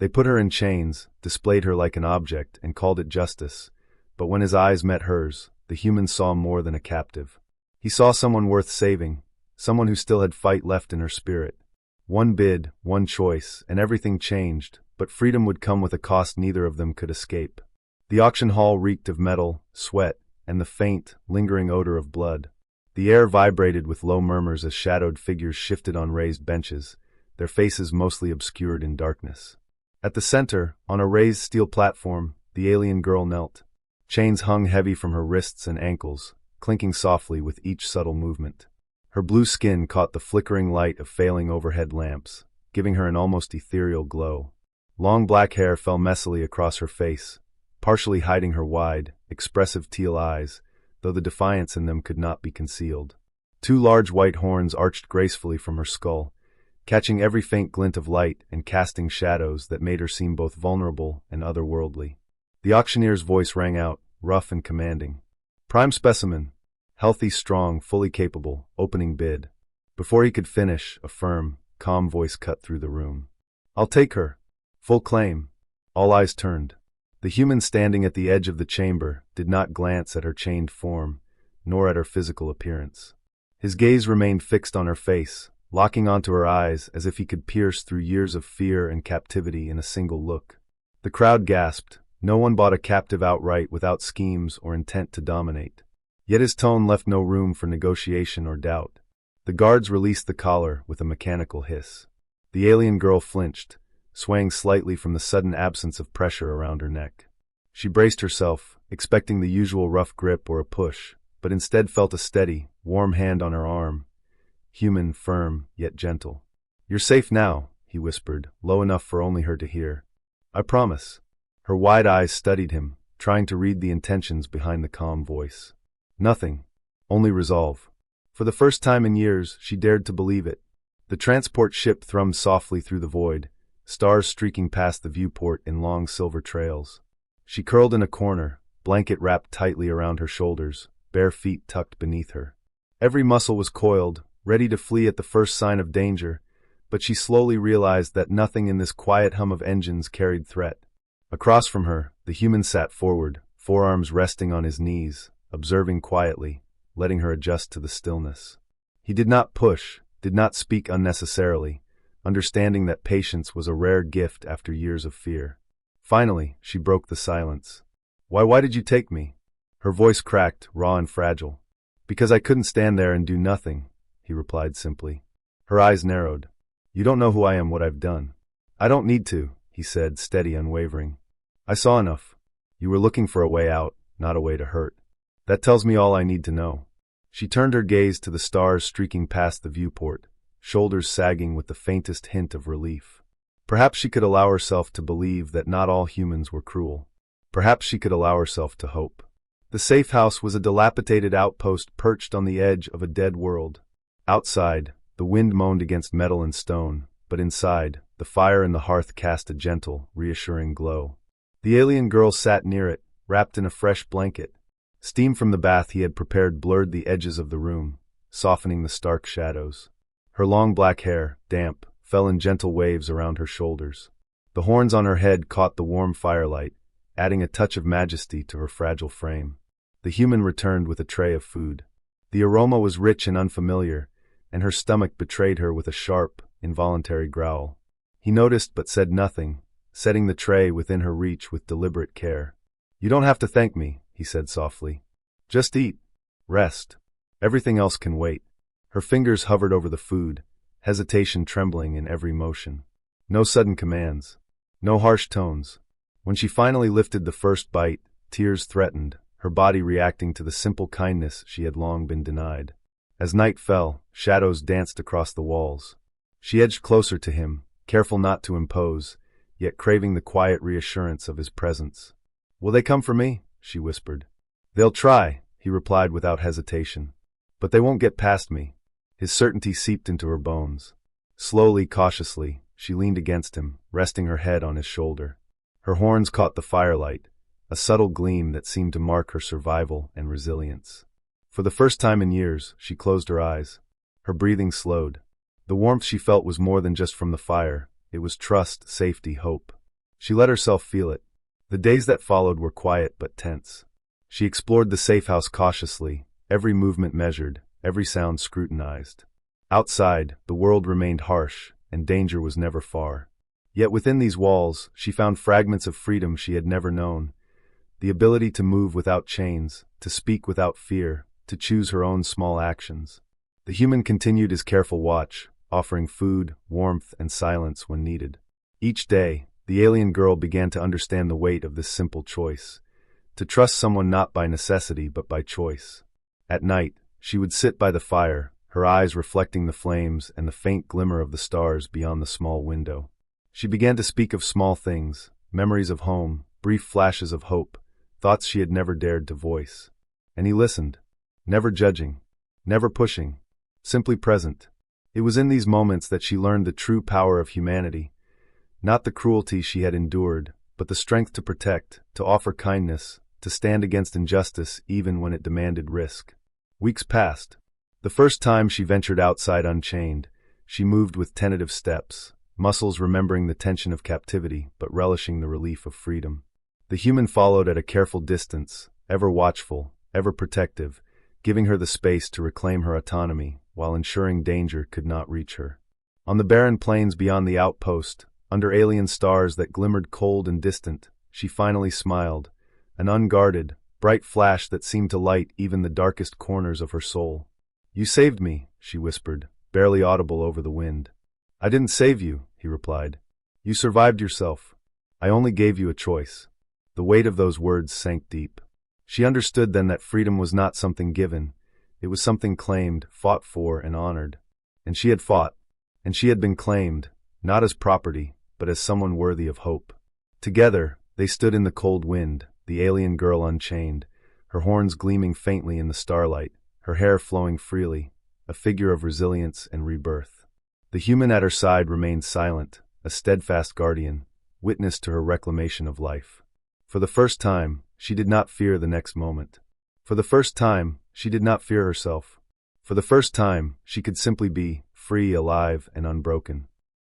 They put her in chains, displayed her like an object, and called it justice. But when his eyes met hers, the human saw more than a captive. He saw someone worth saving, someone who still had fight left in her spirit. One bid, one choice, and everything changed, but freedom would come with a cost neither of them could escape. The auction hall reeked of metal, sweat, and the faint, lingering odor of blood. The air vibrated with low murmurs as shadowed figures shifted on raised benches, their faces mostly obscured in darkness. At the center, on a raised steel platform, the alien girl knelt. Chains hung heavy from her wrists and ankles, clinking softly with each subtle movement. Her blue skin caught the flickering light of failing overhead lamps, giving her an almost ethereal glow. Long black hair fell messily across her face, partially hiding her wide, expressive teal eyes, though the defiance in them could not be concealed. Two large white horns arched gracefully from her skull, catching every faint glint of light and casting shadows that made her seem both vulnerable and otherworldly. The auctioneer's voice rang out, rough and commanding. "Prime specimen. Healthy, strong, fully capable, opening bid." Before he could finish, a firm, calm voice cut through the room. "I'll take her. Full claim." All eyes turned. The human standing at the edge of the chamber did not glance at her chained form, nor at her physical appearance. His gaze remained fixed on her face, locking onto her eyes as if he could pierce through years of fear and captivity in a single look. The crowd gasped. No one bought a captive outright without schemes or intent to dominate. Yet his tone left no room for negotiation or doubt. The guards released the collar with a mechanical hiss. The alien girl flinched, swaying slightly from the sudden absence of pressure around her neck. She braced herself, expecting the usual rough grip or a push, but instead felt a steady, warm hand on her arm. Human, firm, yet gentle. "You're safe now," he whispered, low enough for only her to hear. "I promise." Her wide eyes studied him, trying to read the intentions behind the calm voice. Nothing. Only resolve. For the first time in years, she dared to believe it. The transport ship thrummed softly through the void, stars streaking past the viewport in long silver trails. She curled in a corner, blanket wrapped tightly around her shoulders, bare feet tucked beneath her. Every muscle was coiled, ready to flee at the first sign of danger, but she slowly realized that nothing in this quiet hum of engines carried threat. Across from her, the human sat forward, forearms resting on his knees, observing quietly, letting her adjust to the stillness. He did not push, did not speak unnecessarily, understanding that patience was a rare gift after years of fear. Finally, she broke the silence. Why did you take me?" Her voice cracked, raw and fragile. "Because I couldn't stand there and do nothing," he replied simply. Her eyes narrowed. "You don't know who I am, what I've done." "I don't need to," he said, steady, unwavering. "I saw enough. You were looking for a way out, not a way to hurt. That tells me all I need to know." She turned her gaze to the stars streaking past the viewport, shoulders sagging with the faintest hint of relief. Perhaps she could allow herself to believe that not all humans were cruel. Perhaps she could allow herself to hope. The safe house was a dilapidated outpost perched on the edge of a dead world. Outside, the wind moaned against metal and stone, but inside, the fire in the hearth cast a gentle, reassuring glow. The alien girl sat near it, wrapped in a fresh blanket. Steam from the bath he had prepared blurred the edges of the room, softening the stark shadows. Her long black hair, damp, fell in gentle waves around her shoulders. The horns on her head caught the warm firelight, adding a touch of majesty to her fragile frame. The human returned with a tray of food. The aroma was rich and unfamiliar, and her stomach betrayed her with a sharp, involuntary growl. He noticed but said nothing, setting the tray within her reach with deliberate care. "You don't have to thank me," he said softly. "Just eat. Rest. Everything else can wait." Her fingers hovered over the food, hesitation trembling in every motion. No sudden commands. No harsh tones. When she finally lifted the first bite, tears threatened, her body reacting to the simple kindness she had long been denied. As night fell, shadows danced across the walls. She edged closer to him, careful not to impose, yet craving the quiet reassurance of his presence. "Will they come for me?" she whispered. "They'll try," he replied without hesitation. "But they won't get past me." His certainty seeped into her bones. Slowly, cautiously, she leaned against him, resting her head on his shoulder. Her horns caught the firelight, a subtle gleam that seemed to mark her survival and resilience. For the first time in years, she closed her eyes. Her breathing slowed. The warmth she felt was more than just from the fire. It was trust, safety, hope. She let herself feel it. The days that followed were quiet but tense. She explored the safe house cautiously, every movement measured, every sound scrutinized. Outside, the world remained harsh, and danger was never far. Yet within these walls, she found fragments of freedom she had never known. The ability to move without chains, to speak without fear, to choose her own small actions. The human continued his careful watch, offering food, warmth, and silence when needed. Each day, the alien girl began to understand the weight of this simple choice. To trust someone not by necessity but by choice. At night, she would sit by the fire, her eyes reflecting the flames and the faint glimmer of the stars beyond the small window. She began to speak of small things, memories of home, brief flashes of hope, thoughts she had never dared to voice. And he listened, never judging, never pushing, simply present. It was in these moments that she learned the true power of humanity, not the cruelty she had endured, but the strength to protect, to offer kindness, to stand against injustice even when it demanded risk. Weeks passed. The first time she ventured outside unchained, she moved with tentative steps, muscles remembering the tension of captivity but relishing the relief of freedom. The human followed at a careful distance, ever watchful, ever protective, giving her the space to reclaim her autonomy while ensuring danger could not reach her. On the barren plains beyond the outpost, under alien stars that glimmered cold and distant, she finally smiled, an unguarded, bright flash that seemed to light even the darkest corners of her soul. "You saved me," she whispered, barely audible over the wind. "I didn't save you," he replied. "You survived yourself. I only gave you a choice." The weight of those words sank deep. She understood then that freedom was not something given, it was something claimed, fought for, and honored. And she had fought, and she had been claimed, not as property, but as someone worthy of hope. Together, they stood in the cold wind, the alien girl unchained, her horns gleaming faintly in the starlight, her hair flowing freely, a figure of resilience and rebirth. The human at her side remained silent, a steadfast guardian, witness to her reclamation of life. For the first time, she did not fear the next moment. For the first time, she did not fear herself. For the first time, she could simply be, free, alive, and unbroken.